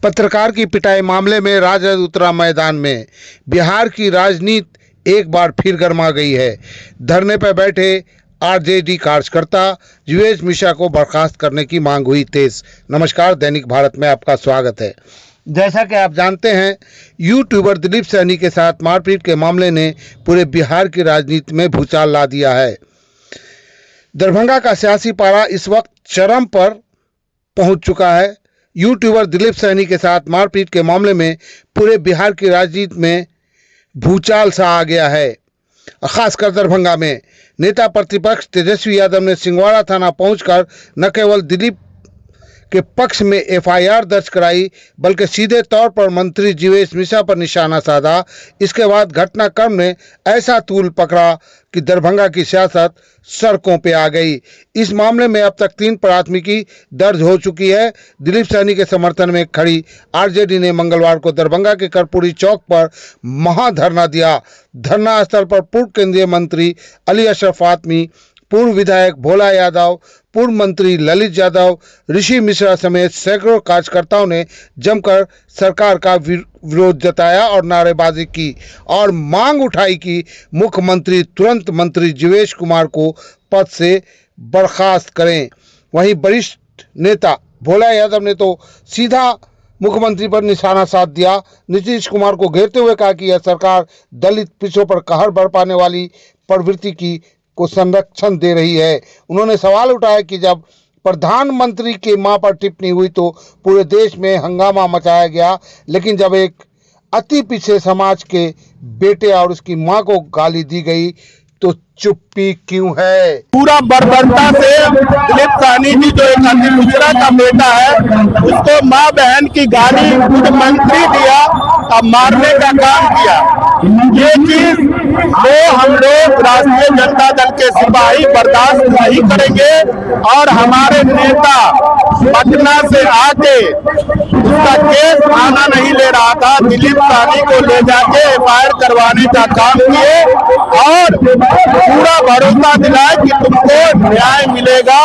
पत्रकार की पिटाई मामले में राजद उतरा मैदान में। बिहार की राजनीति एक बार फिर गर्मा गई है। धरने पर बैठे आरजेडी कार्यकर्ता जीवेश मिश्रा को बर्खास्त करने की मांग हुई तेज। नमस्कार, दैनिक भारत में आपका स्वागत है। जैसा कि आप जानते हैं, यूट्यूबर दिलीप सैनी के साथ मारपीट के मामले ने पूरे बिहार की राजनीति में भूचाल ला दिया है। दरभंगा का सियासी पारा इस वक्त चरम पर पहुंच चुका है। यूट्यूबर दिलीप सैनी के साथ मारपीट के मामले में पूरे बिहार की राजनीति में भूचाल सा आ गया है। खासकर दरभंगा में नेता प्रतिपक्ष तेजस्वी यादव ने सिंगवाड़ा थाना पहुंचकर न केवल दिलीप के पक्ष में एफआईआर दर्ज कराई, बल्कि सीधे तौर पर मंत्री जीवेश मिश्रा पर निशाना साधा। इसके बाद घटनाक्रम ने ऐसा तूल पकड़ा कि दरभंगा की सियासत सड़कों पे आ गई। इस मामले में अब तक 3 प्राथमिकी दर्ज हो चुकी है। दिलीप सैनी के समर्थन में खड़ी आरजेडी ने मंगलवार को दरभंगा के कर्पूरी चौक पर महाधरना दिया। धरना स्थल पर पूर्व केंद्रीय मंत्री अली अशरफ आत्मी, पूर्व विधायक भोला यादव, पूर्व मंत्री ललित यादव, ऋषि मिश्रा समेत सैकड़ों कार्यकर्ताओं ने जमकर सरकार का विरोध जताया और नारेबाजी की और मांग उठाई कि मुख्यमंत्री तुरंत मंत्री जीवेश कुमार को पद से बर्खास्त करें। वहीं वरिष्ठ नेता भोला यादव ने तो सीधा मुख्यमंत्री पर निशाना साध दिया। नीतीश कुमार को घेरते हुए कहा कि यह सरकार दलित पिछड़ों पर कहर बरपाने वाली प्रवृत्ति को संरक्षण दे रही है। उन्होंने सवाल उठाया कि जब प्रधानमंत्री की मां पर टिप्पणी हुई तो पूरे देश में हंगामा मचाया गया, लेकिन जब एक अति पिछड़े समाज के बेटे और उसकी मां को गाली दी गई तो चुप्पी क्यों है? पूरा बर्बरता से दिलीप सैनी जी जो एक अति पिछड़ा का बेटा है, उसको माँ बहन की गाली खुद मंत्री दिया और मारने का काम किया। ये चीज वो हम लोग राष्ट्रीय जनता दल के सिपाही बर्दाश्त नहीं करेंगे और हमारे नेता पटना से आके उसका केस आना नहीं ले रहा था, दिलीप सैनी को ले जाके एफआईआर करवाने का काम किए और पूरा भरोसा दिलाए कि तुमको न्याय मिलेगा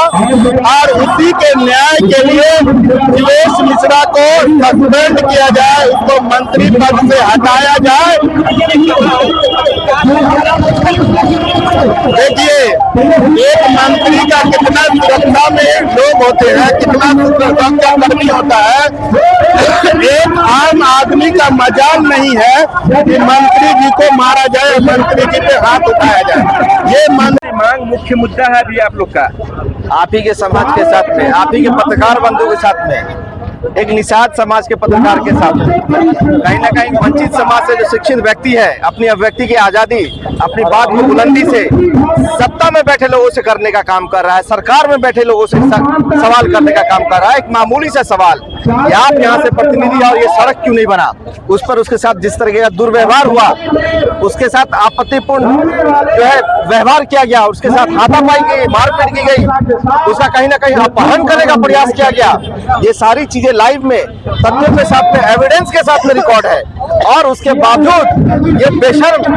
और उसी के न्याय के लिए जीवेश मिश्रा को सस्पेंड किया जाए, उसको मंत्री पद से हटाया जाए। देखिए, एक मंत्री का कितना सुरक्षा में लोग होते हैं, कितना सुरक्षा कर्मी होता है। एक आम आदमी का मजाल नहीं है कि मंत्री जी को मारा जाए, मंत्री जी पे हाथ उठाया जाए। ये मांग मुख्य मुद्दा है अभी आप लोग का, आप ही के समाज के साथ में, आप ही के पत्रकार बंधुओं के साथ में, एक निषाद समाज के पत्रकार के साथ में, कहीं ना कहीं वंचित समाज से जो शिक्षित व्यक्ति है, अपनी अभिव्यक्ति की आजादी, अपनी बात को बुलंदी से सत्ता में बैठे लोगों से करने का काम कर रहा है, सरकार में बैठे लोगों से सवाल करने का काम कर रहा है। एक मामूली सा सवाल कि आप यहाँ से प्रतिनिधि और ये सड़क क्यों नहीं बना, उस पर उसके साथ जिस तरह का दुर्व्यवहार हुआ, उसके साथ आपत्तिपूर्ण जो है व्यवहार किया गया, उसके साथ हाथापाई की, मारपीट की गई, उसका कहीं ना कहीं अपहरण करने का प्रयास किया गया। ये सारी चीजें लाइव में, तथ्यों के साथ में, एविडेंस के साथ में रिकॉर्ड है और उसके बावजूद ये बेशर्म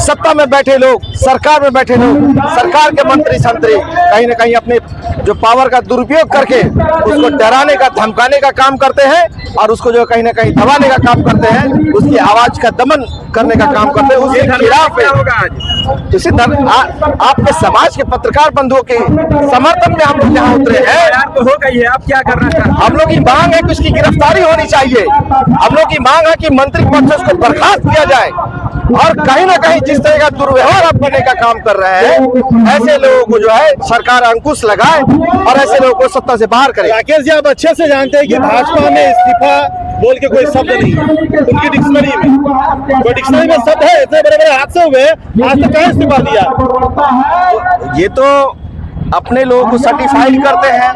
सत्ता में बैठे लोग, सरकार में बैठे लोग, सरकार के मंत्री संतरी कहीं ना कहीं अपने जो पावर का दुरुपयोग करके उसको डराने का, धमकाने का काम करते हैं और उसको जो कहीं ना कहीं दबाने का काम करते हैं, उसकी आवाज का दमन करने का काम करते हैं। उसके खिलाफ इसी आपके समाज के पत्रकार बंधुओं के समर्थन में हम लोग यहाँ उतरे हैं। तो हो गई है, आप क्या करना चाहते हैं? हम लोग की मांग है कि उसकी गिरफ्तारी होनी चाहिए। हम लोग की मांग है कि मंत्री पद से उसको बर्खास्त किया जाए और कहीं ना कहीं जिस तरह का दुर्व्यवहार आप करने का काम कर रहे हैं, ऐसे लोगों को जो है सरकार अंकुश लगाए और ऐसे लोगों को सत्ता से बाहर करे। राकेश जी, आप अच्छे से जानते हैं कि भाजपा में इस्तीफा बोल के कोई शब्द नहीं है उनकी डिक्शनरी में। कोई डिक्शनरी में शब्द है, इतने बड़े बड़े हादसे हुए, आज तक कहाँ इस्तीफा दिया? ये तो अपने लोगों को सर्टिफाइड करते हैं,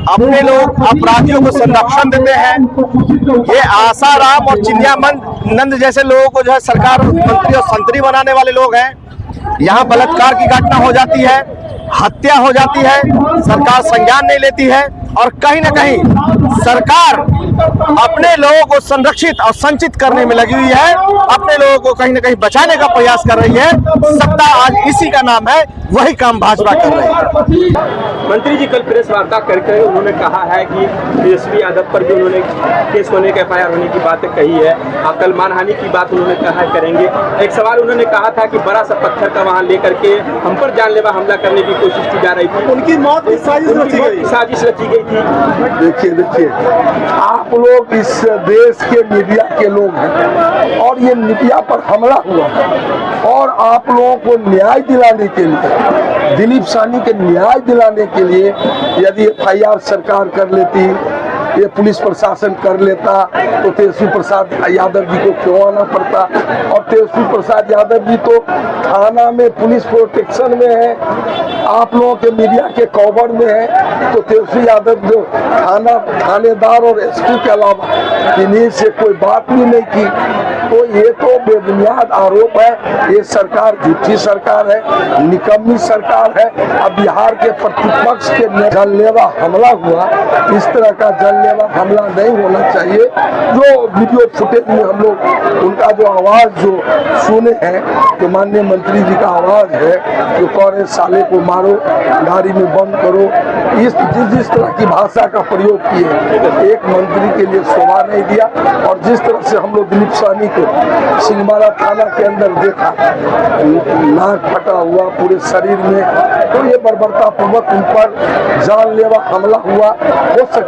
अपने लोग अपराधियों को संरक्षण देते हैं। ये आसाराम और चिड़िया नंद जैसे लोगों को जो है सरकार मंत्री और संतरी बनाने वाले लोग हैं। यहाँ बलात्कार की घटना हो जाती है, हत्या हो जाती है, सरकार संज्ञान नहीं लेती है और कहीं ना कहीं सरकार अपने लोगों को संरक्षित और संचित करने में लगी हुई है, अपने लोगों को कहीं ना कहीं बचाने का प्रयास कर रही है। सत्ता आज इसी का नाम है वही काम भाजपा कर रही है। मंत्री जी कल प्रेस वार्ता करके उन्होंने कहा है कि तेजस्वी यादव पर भी उन्होंने केस होने का FIR होने की बात कही है। कल मानहानि की बात उन्होंने कहा करेंगे। एक सवाल उन्होंने कहा था कि बड़ा सा पत्थर का वहां लेकर के हम पर जानलेवा हमला करने की कोशिश की जा रही थी। उनकी मौत की साजिश रची गई थी। देखिए आप लोग इस देश के मीडिया के लोग हैं और ये मीडिया पर हमला हुआ और आप लोगों को न्याय दिलाने के लिए, दिलीप साहनी के न्याय दिलाने के लिए यदि FIR सरकार कर लेती, ये पुलिस प्रशासन कर लेता तो तेजस्वी प्रसाद यादव जी को क्यों आना पड़ता। और तेजस्वी प्रसाद यादव जी तो थाना में पुलिस प्रोटेक्शन में है, आप लोगों के मीडिया के कवर में है, तो तेजस्वी यादव जो थानेदार और SP के अलावा इन्हीं से कोई बात भी नहीं की। तो ये तो बेबुनियाद आरोप है। ये सरकार झूठी सरकार है, निकम्मी सरकार है। अब बिहार के प्रतिपक्ष के जानलेवा हमला हुआ, इस तरह का जानलेवा हमला नहीं होना चाहिए। जो वीडियो फुटेज में हम लोग उनका जो आवाज जो सुने हैं, तो माननीय मंत्री जी का आवाज है जो कह रहे साले को मारो, गाड़ी में बंद करो, जिस तरह की भाषा का प्रयोग किए, एक मंत्री के लिए शोभा नहीं दिया। और जिस तरह से हम लोग दिलीप साहनी को सिंहमारा थाना के अंदर देखा, नाक फटा हुआ पूरे शरीर में, तो ये बर्बरता पूर्वक उन पर जानलेवा हमला हुआ हो सकता है।